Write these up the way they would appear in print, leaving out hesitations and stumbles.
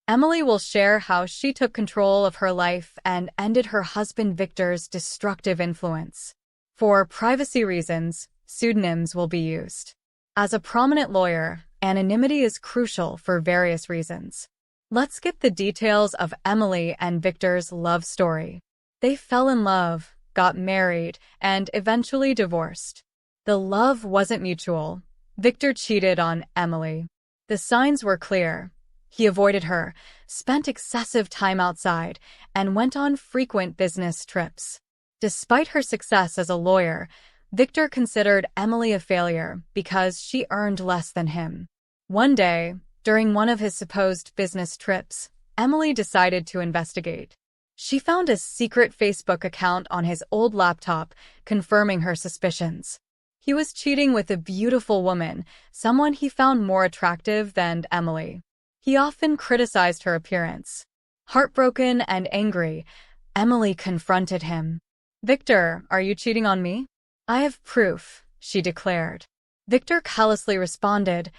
Emily will share how she took control of her life and ended her husband Victor's destructive influence. For privacy reasons, pseudonyms will be used. As a prominent lawyer, anonymity is crucial for various reasons. Let's skip the details of Emily and Victor's love story. They fell in love, got married, and eventually divorced. The love wasn't mutual. Victor cheated on Emily. The signs were clear. He avoided her, spent excessive time outside, and went on frequent business trips. Despite her success as a lawyer, Victor considered Emily a failure because she earned less than him. One day, during one of his supposed business trips, Emily decided to investigate. She found a secret Facebook account on his old laptop, confirming her suspicions. He was cheating with a beautiful woman, someone he found more attractive than Emily. He often criticized her appearance. Heartbroken and angry, Emily confronted him. "Victor, are you cheating on me?" "I have proof," she declared. Victor callously responded,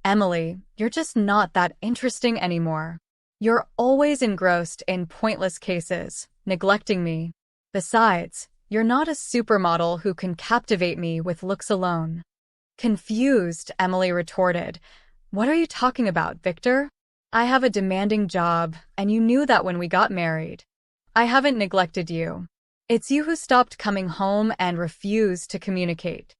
"Emily, you're just not that interesting anymore. You're always engrossed in pointless cases, neglecting me. Besides, you're not a supermodel who can captivate me with looks alone." Confused, Emily retorted, "What are you talking about, Victor? I have a demanding job, and you knew that when we got married. I haven't neglected you. It's you who stopped coming home and refused to communicate."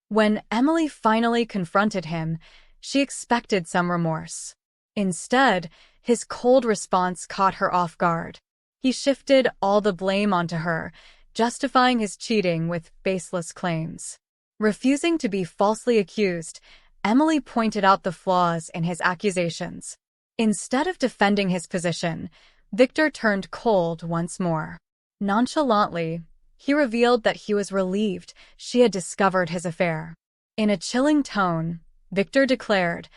When Emily finally confronted him, she expected some remorse. Instead, his cold response caught her off guard. He shifted all the blame onto her, justifying his cheating with baseless claims. Refusing to be falsely accused, Emily pointed out the flaws in his accusations. Instead of defending his position, Victor turned cold once more. Nonchalantly, he revealed that he was relieved she had discovered his affair. In a chilling tone, Victor declared,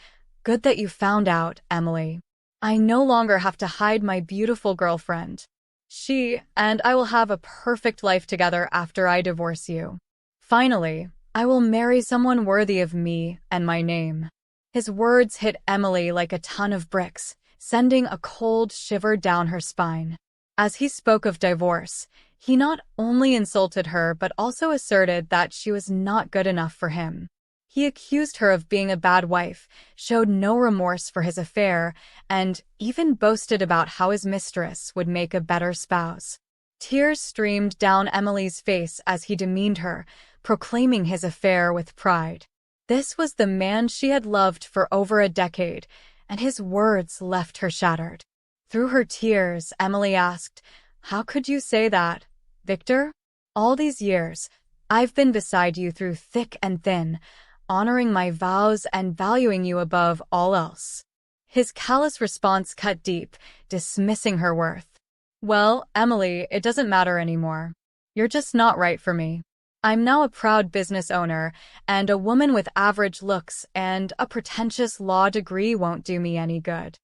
"Good that you found out, Emily. I no longer have to hide my beautiful girlfriend. She and I will have a perfect life together after I divorce you. Finally, I will marry someone worthy of me and my name." His words hit Emily like a ton of bricks, sending a cold shiver down her spine. As he spoke of divorce, he not only insulted her but also asserted that she was not good enough for him. He accused her of being a bad wife, showed no remorse for his affair, and even boasted about how his mistress would make a better spouse. Tears streamed down Emily's face as he demeaned her, proclaiming his affair with pride. This was the man she had loved for over a decade, and his words left her shattered. Through her tears, Emily asked, "How could you say that, Victor? All these years, I've been beside you through thick and thin, honoring my vows and valuing you above all else." His callous response cut deep, dismissing her worth. "Well, Emily, it doesn't matter anymore. You're just not right for me. I'm now a proud business owner, and a woman with average looks and a pretentious law degree won't do me any good."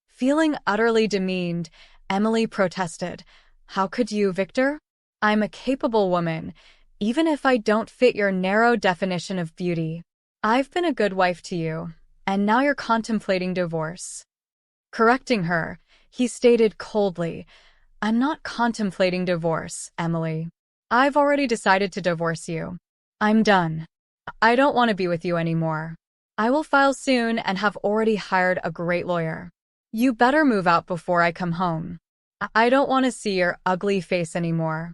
Feeling utterly demeaned, Emily protested, "How could you, Victor? I'm a capable woman, even if I don't fit your narrow definition of beauty. I've been a good wife to you, and now you're contemplating divorce." Correcting her, he stated coldly, "I'm not contemplating divorce, Emily. I've already decided to divorce you. I'm done. I don't want to be with you anymore. I will file soon and have already hired a great lawyer. You better move out before I come home. I don't want to see your ugly face anymore."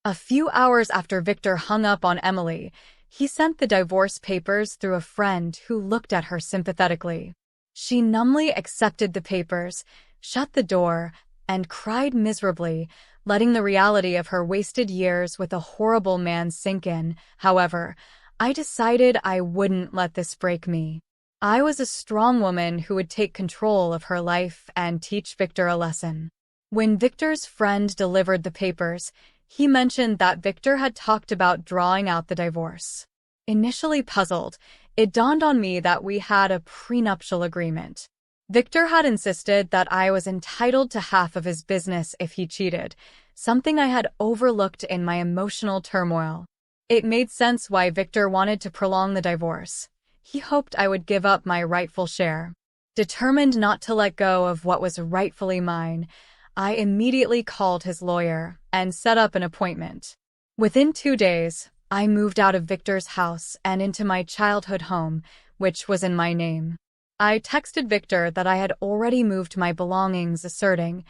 A few hours after Victor hung up on Emily, he sent the divorce papers through a friend who looked at her sympathetically. She numbly accepted the papers, shut the door, and cried miserably, letting the reality of her wasted years with a horrible man sink in. However, I decided I wouldn't let this break me. I was a strong woman who would take control of her life and teach Victor a lesson. When Victor's friend delivered the papers, he mentioned that Victor had talked about drawing out the divorce. Initially puzzled, it dawned on me that we had a prenuptial agreement. Victor had insisted that I was entitled to half of his business if he cheated, something I had overlooked in my emotional turmoil. It made sense why Victor wanted to prolong the divorce. He hoped I would give up my rightful share. Determined not to let go of what was rightfully mine, I immediately called his lawyer and set up an appointment. Within 2 days, I moved out of Victor's house and into my childhood home, which was in my name. I texted Victor that I had already moved my belongings, asserting,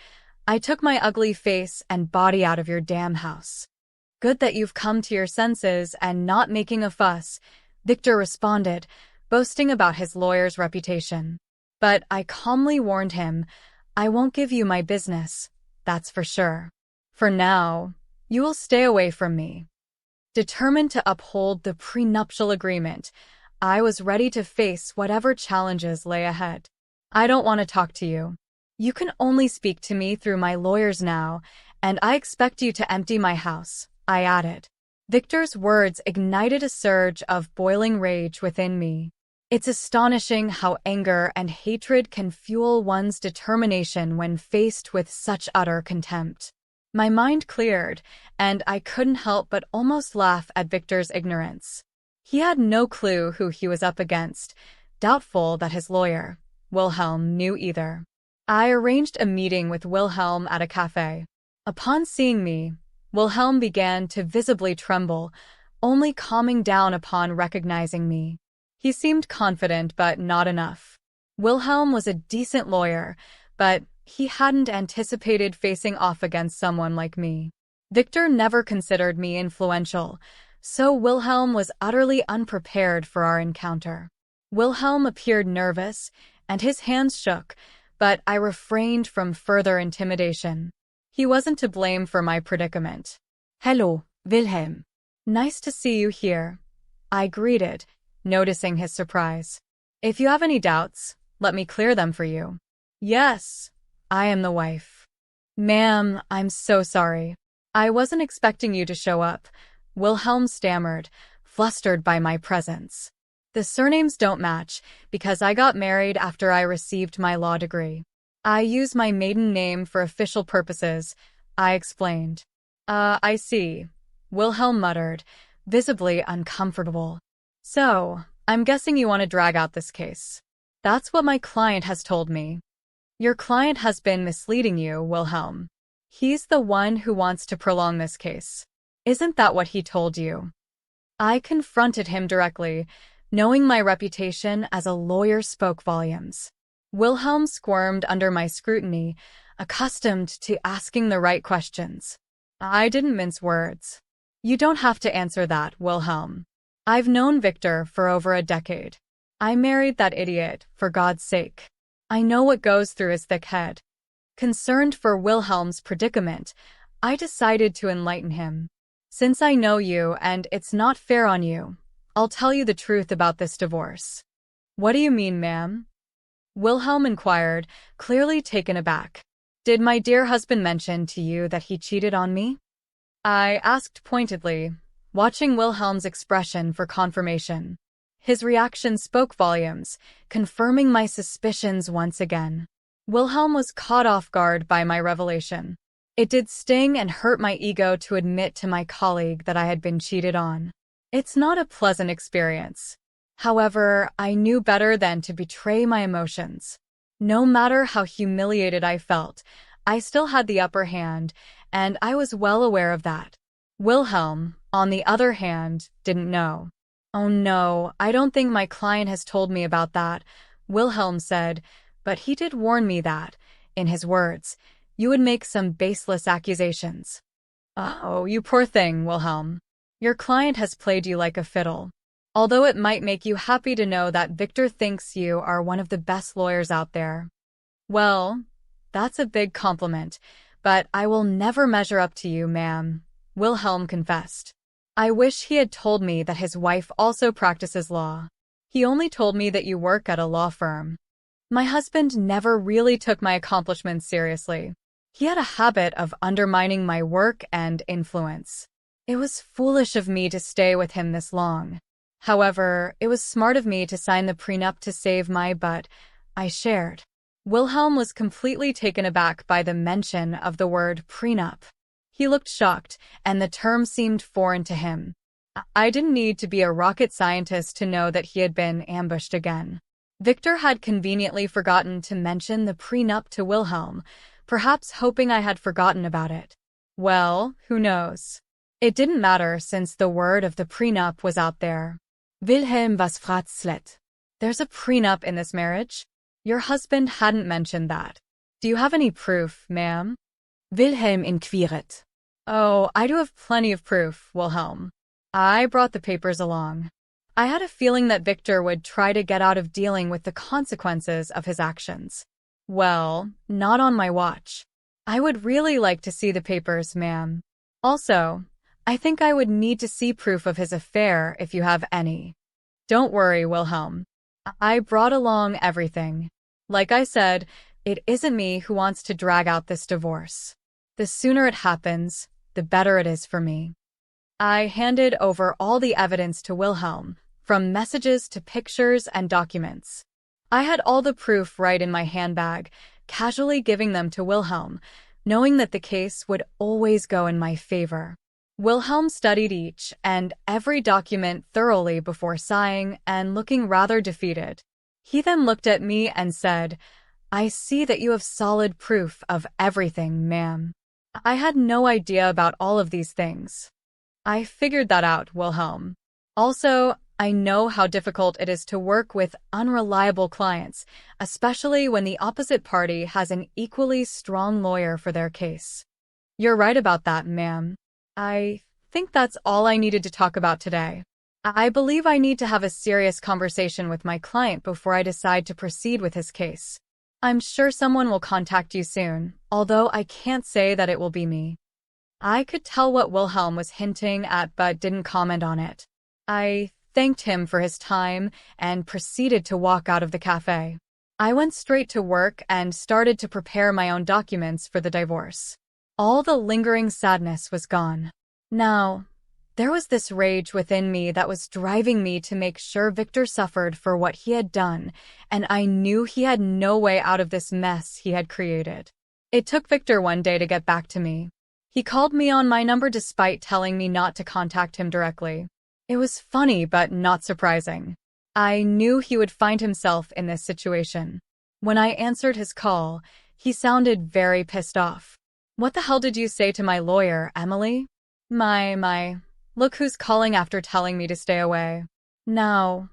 "I took my ugly face and body out of your damn house. Good that you've come to your senses and not making a fuss," Victor responded, boasting about his lawyer's reputation. But I calmly warned him, "I won't give you my business, that's for sure. For now, you will stay away from me." Determined to uphold the prenuptial agreement, I was ready to face whatever challenges lay ahead. "I don't want to talk to you. You can only speak to me through my lawyers now, and I expect you to empty my house," I added. Victor's words ignited a surge of boiling rage within me. It's astonishing how anger and hatred can fuel one's determination when faced with such utter contempt. My mind cleared, and I couldn't help but almost laugh at Victor's ignorance. He had no clue who he was up against, doubtful that his lawyer, Wilhelm, knew either. I arranged a meeting with Wilhelm at a cafe. Upon seeing me, Wilhelm began to visibly tremble, only calming down upon recognizing me. He seemed confident, but not enough. Wilhelm was a decent lawyer, but he hadn't anticipated facing off against someone like me. Victor never considered me influential, so Wilhelm was utterly unprepared for our encounter. Wilhelm appeared nervous, and his hands shook, but I refrained from further intimidation. He wasn't to blame for my predicament. "Hello, Wilhelm. Nice to see you here," I greeted, noticing his surprise. "If you have any doubts, let me clear them for you." "Yes, I am the wife." "Ma'am, I'm so sorry. I wasn't expecting you to show up," Wilhelm stammered, flustered by my presence. "The surnames don't match because I got married after I received my law degree. I use my maiden name for official purposes," I explained. I see," Wilhelm muttered, visibly uncomfortable. "So, I'm guessing you want to drag out this case." "That's what my client has told me." "Your client has been misleading you, Wilhelm. He's the one who wants to prolong this case. Isn't that what he told you?" I confronted him directly, knowing my reputation as a lawyer spoke volumes. Wilhelm squirmed under my scrutiny, accustomed to asking the right questions. I didn't mince words. "You don't have to answer that, Wilhelm. I've known Victor for over a decade. I married that idiot, for God's sake. I know what goes through his thick head." Concerned for Wilhelm's predicament, I decided to enlighten him. "Since I know you and it's not fair on you, I'll tell you the truth about this divorce." "What do you mean, ma'am?" Wilhelm inquired, clearly taken aback. "Did my dear husband mention to you that he cheated on me?" I asked pointedly, watching Wilhelm's expression for confirmation. His reaction spoke volumes, confirming my suspicions once again. Wilhelm was caught off guard by my revelation. It did sting and hurt my ego to admit to my colleague that I had been cheated on. It's not a pleasant experience. However, I knew better than to betray my emotions. No matter how humiliated I felt, I still had the upper hand, and I was well aware of that. Wilhelm, on the other hand, didn't know. "Oh no, I don't think my client has told me about that," Wilhelm said, but he did warn me that, in his words, "you would make some baseless accusations." "Oh, you poor thing, Wilhelm. Your client has played you like a fiddle. Although it might make you happy to know that Victor thinks you are one of the best lawyers out there." "Well, that's a big compliment, but I will never measure up to you, ma'am," Wilhelm confessed. "I wish he had told me that his wife also practices law. He only told me that you work at a law firm." My husband never really took my accomplishments seriously. He had a habit of undermining my work and influence. It was foolish of me to stay with him this long. However, it was smart of me to sign the prenup to save my butt. I shared. Wilhelm was completely taken aback by the mention of the word prenup. He looked shocked, and the term seemed foreign to him. I didn't need to be a rocket scientist to know that he had been ambushed again. Victor had conveniently forgotten to mention the prenup to Wilhelm, perhaps hoping I had forgotten about it. Well, who knows? It didn't matter since the word of the prenup was out there. Wilhelm was fratslet. There's a prenup in this marriage? Your husband hadn't mentioned that. Do you have any proof, ma'am? Wilhelm inquiret. Oh, I do have plenty of proof, Wilhelm. I brought the papers along. I had a feeling that Victor would try to get out of dealing with the consequences of his actions. Well, not on my watch. I would really like to see the papers, ma'am. Also, I think I would need to see proof of his affair if you have any. Don't worry, Wilhelm. I brought along everything. Like I said, it isn't me who wants to drag out this divorce. The sooner it happens, the better it is for me. I handed over all the evidence to Wilhelm, from messages to pictures and documents. I had all the proof right in my handbag, casually giving them to Wilhelm, knowing that the case would always go in my favor. Wilhelm studied each and every document thoroughly before sighing and looking rather defeated. He then looked at me and said, "I see that you have solid proof of everything, ma'am." I had no idea about all of these things. I figured that out, Wilhelm. Also, I know how difficult it is to work with unreliable clients, especially when the opposite party has an equally strong lawyer for their case. You're right about that, ma'am. I think that's all I needed to talk about today. I believe I need to have a serious conversation with my client before I decide to proceed with his case. I'm sure someone will contact you soon, although I can't say that it will be me. I could tell what Wilhelm was hinting at but didn't comment on it. I thanked him for his time and proceeded to walk out of the cafe. I went straight to work and started to prepare my own documents for the divorce. All the lingering sadness was gone. Now, there was this rage within me that was driving me to make sure Victor suffered for what he had done, and I knew he had no way out of this mess he had created. It took Victor one day to get back to me. He called me on my number despite telling me not to contact him directly. It was funny but not surprising. I knew he would find himself in this situation. When I answered his call, he sounded very pissed off. "What the hell did you say to my lawyer, Emily?" My. Look who's calling after telling me to stay away. Now,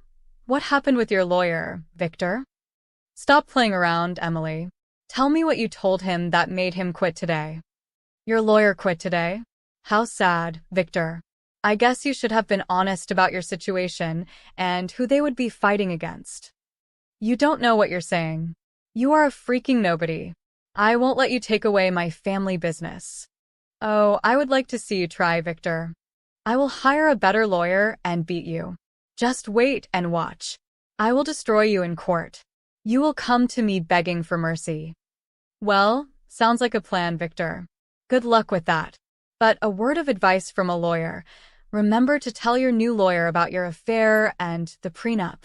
what happened with your lawyer, Victor? Stop playing around, Emily. Tell me what you told him that made him quit today. Your lawyer quit today? How sad, Victor. I guess you should have been honest about your situation and who they would be fighting against. You don't know what you're saying. You are a freaking nobody. I won't let you take away my family business. Oh, I would like to see you try, Victor. I will hire a better lawyer and beat you. Just wait and watch. I will destroy you in court. You will come to me begging for mercy. Well, sounds like a plan, Victor. Good luck with that. But a word of advice from a lawyer. Remember to tell your new lawyer about your affair and the prenup.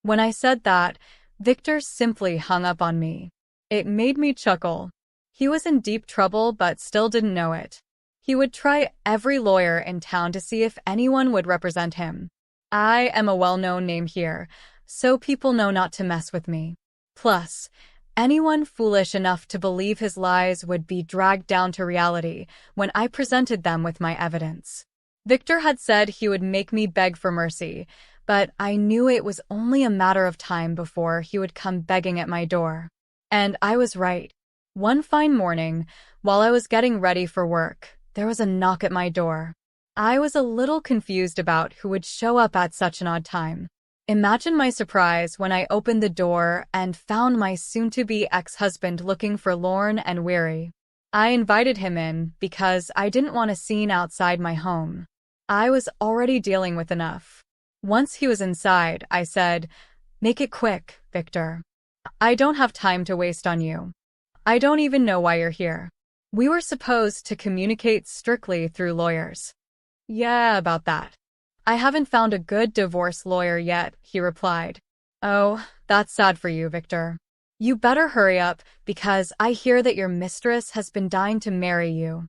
When I said that, Victor simply hung up on me. It made me chuckle. He was in deep trouble but still didn't know it. He would try every lawyer in town to see if anyone would represent him. I am a well-known name here, so people know not to mess with me. Plus, anyone foolish enough to believe his lies would be dragged down to reality when I presented them with my evidence. Victor had said he would make me beg for mercy, but I knew it was only a matter of time before he would come begging at my door. And I was right. One fine morning, while I was getting ready for work, there was a knock at my door. I was a little confused about who would show up at such an odd time. Imagine my surprise when I opened the door and found my soon-to-be ex-husband looking forlorn and weary. I invited him in because I didn't want a scene outside my home. I was already dealing with enough. Once he was inside, I said, "Make it quick, Victor. I don't have time to waste on you. I don't even know why you're here. We were supposed to communicate strictly through lawyers." "Yeah, about that. I haven't found a good divorce lawyer yet," he replied. "Oh, that's sad for you, Victor. You better hurry up because I hear that your mistress has been dying to marry you."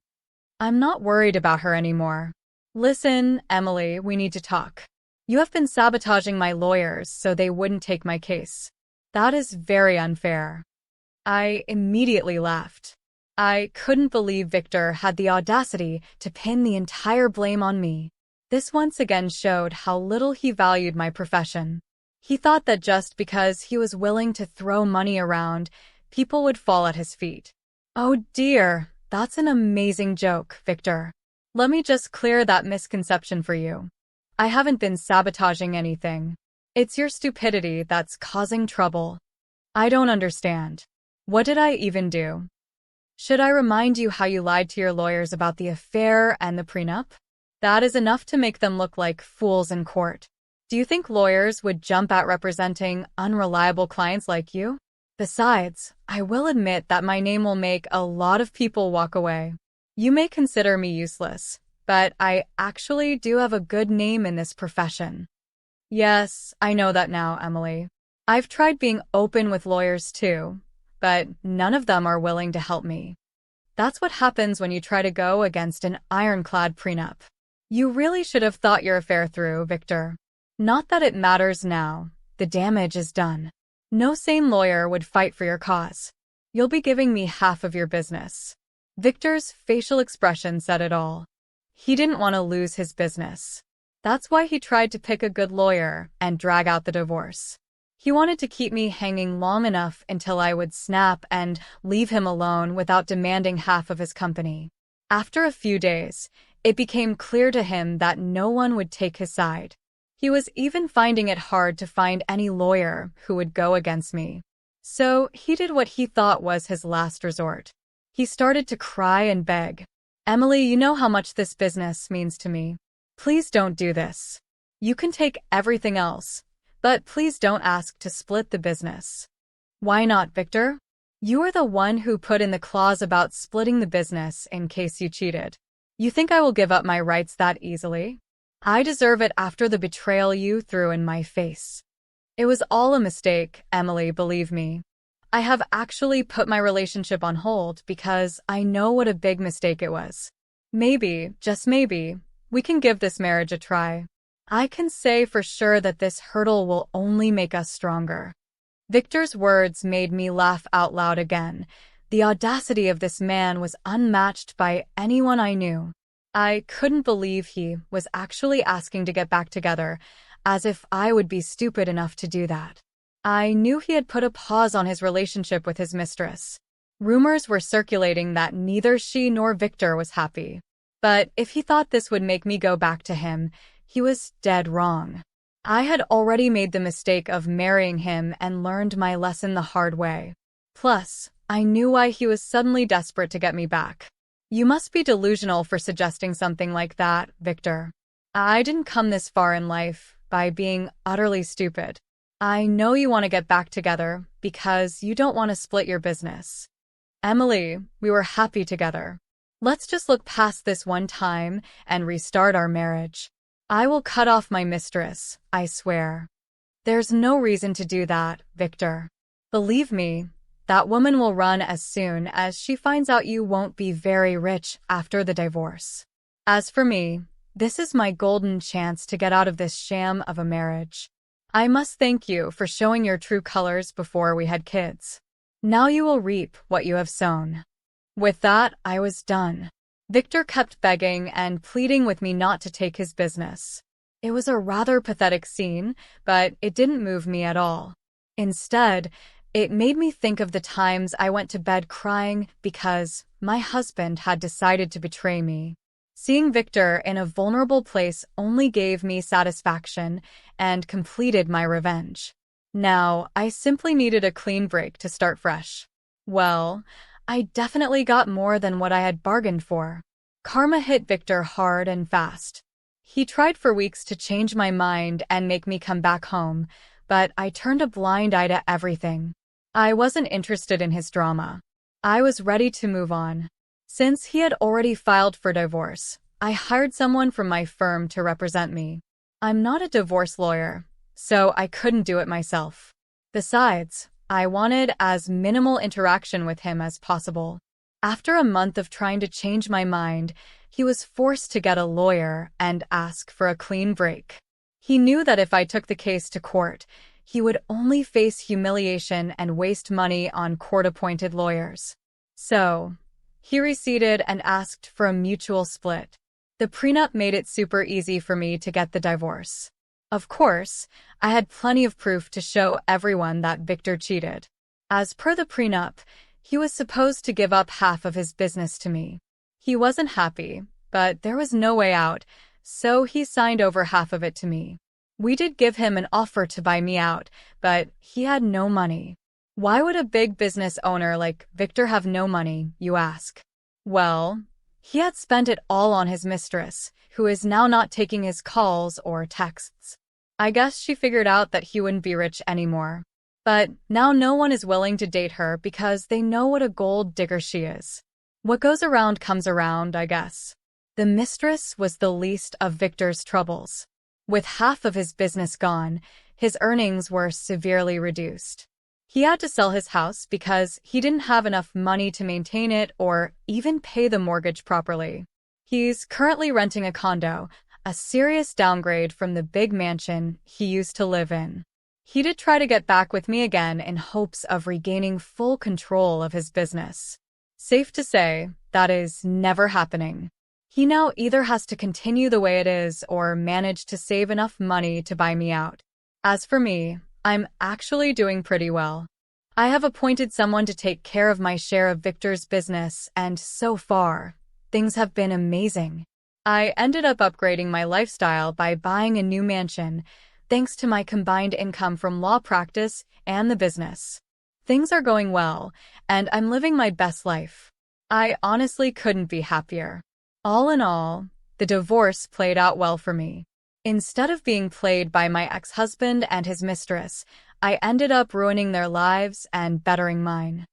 "I'm not worried about her anymore. Listen, Emily, we need to talk. You have been sabotaging my lawyers so they wouldn't take my case. That is very unfair. I immediately laughed. I couldn't believe Victor had the audacity to pin the entire blame on me. This once again showed how little he valued my profession. He thought that just because he was willing to throw money around, people would fall at his feet. Oh dear, that's an amazing joke, Victor. Let me just clear that misconception for you. I haven't been sabotaging anything. It's your stupidity that's causing trouble. I don't understand. What did I even do? Should I remind you how you lied to your lawyers about the affair and the prenup? That is enough to make them look like fools in court. Do you think lawyers would jump at representing unreliable clients like you? Besides, I will admit that my name will make a lot of people walk away. You may consider me useless, but I actually do have a good name in this profession. Yes, I know that now, Emily. I've tried being open with lawyers too, but none of them are willing to help me. That's what happens when you try to go against an ironclad prenup. You really should have thought your affair through, Victor. Not that it matters now. The damage is done. No sane lawyer would fight for your cause. You'll be giving me half of your business. Victor's facial expression said it all. He didn't want to lose his business. That's why he tried to pick a good lawyer and drag out the divorce. He wanted to keep me hanging long enough until I would snap and leave him alone without demanding half of his company. After a few days, it became clear to him that no one would take his side. He was even finding it hard to find any lawyer who would go against me. So he did what he thought was his last resort. He started to cry and beg. Emily, you know how much this business means to me. Please don't do this. You can take everything else, but please don't ask to split the business. Why not, Victor? You are the one who put in the clause about splitting the business in case you cheated. You think I will give up my rights that easily? I deserve it after the betrayal you threw in my face. It was all a mistake, Emily, believe me. I have actually put my relationship on hold because I know what a big mistake it was. Maybe, just maybe, we can give this marriage a try. I can say for sure that this hurdle will only make us stronger. Victor's words made me laugh out loud again. The audacity of this man was unmatched by anyone I knew. I couldn't believe he was actually asking to get back together, as if I would be stupid enough to do that. I knew he had put a pause on his relationship with his mistress. Rumors were circulating that neither she nor Victor was happy. But if he thought this would make me go back to him, he was dead wrong. I had already made the mistake of marrying him and learned my lesson the hard way. Plus, I knew why he was suddenly desperate to get me back. You must be delusional for suggesting something like that, Victor. I didn't come this far in life by being utterly stupid. I know you want to get back together because you don't want to split your business. Emily, we were happy together. Let's just look past this one time and restart our marriage. I will cut off my mistress, I swear. There's no reason to do that, Victor. Believe me, that woman will run as soon as she finds out you won't be very rich after the divorce. As for me, this is my golden chance to get out of this sham of a marriage. I must thank you for showing your true colors before we had kids. Now you will reap what you have sown. With that, I was done. Victor kept begging and pleading with me not to take his business. It was a rather pathetic scene, but it didn't move me at all. Instead, it made me think of the times I went to bed crying because my husband had decided to betray me. Seeing Victor in a vulnerable place only gave me satisfaction and completed my revenge. Now, I simply needed a clean break to start fresh. Well, I definitely got more than what I had bargained for. Karma hit Victor hard and fast. He tried for weeks to change my mind and make me come back home, but I turned a blind eye to everything. I wasn't interested in his drama. I was ready to move on. Since he had already filed for divorce, I hired someone from my firm to represent me. I'm not a divorce lawyer, so I couldn't do it myself. Besides, I wanted as minimal interaction with him as possible. After a month of trying to change my mind, he was forced to get a lawyer and ask for a clean break. He knew that if I took the case to court, he would only face humiliation and waste money on court-appointed lawyers. So, he receded and asked for a mutual split. The prenup made it super easy for me to get the divorce. Of course, I had plenty of proof to show everyone that Victor cheated. As per the prenup, he was supposed to give up half of his business to me. He wasn't happy, but there was no way out, so he signed over half of it to me. We did give him an offer to buy me out, but he had no money. Why would a big business owner like Victor have no money, you ask? Well, he had spent it all on his mistress, who is now not taking his calls or texts. I guess she figured out that he wouldn't be rich anymore. But now no one is willing to date her because they know what a gold digger she is. What goes around comes around, I guess. The mistress was the least of Victor's troubles. With half of his business gone, his earnings were severely reduced. He had to sell his house because he didn't have enough money to maintain it or even pay the mortgage properly. He's currently renting a condo, a serious downgrade from the big mansion he used to live in. He did try to get back with me again in hopes of regaining full control of his business. Safe to say, that is never happening. He now either has to continue the way it is or manage to save enough money to buy me out. As for me, I'm actually doing pretty well. I have appointed someone to take care of my share of Victor's business, and so far, things have been amazing. I ended up upgrading my lifestyle by buying a new mansion, thanks to my combined income from law practice and the business. Things are going well, and I'm living my best life. I honestly couldn't be happier. All in all, the divorce played out well for me. Instead of being played by my ex-husband and his mistress, I ended up ruining their lives and bettering mine.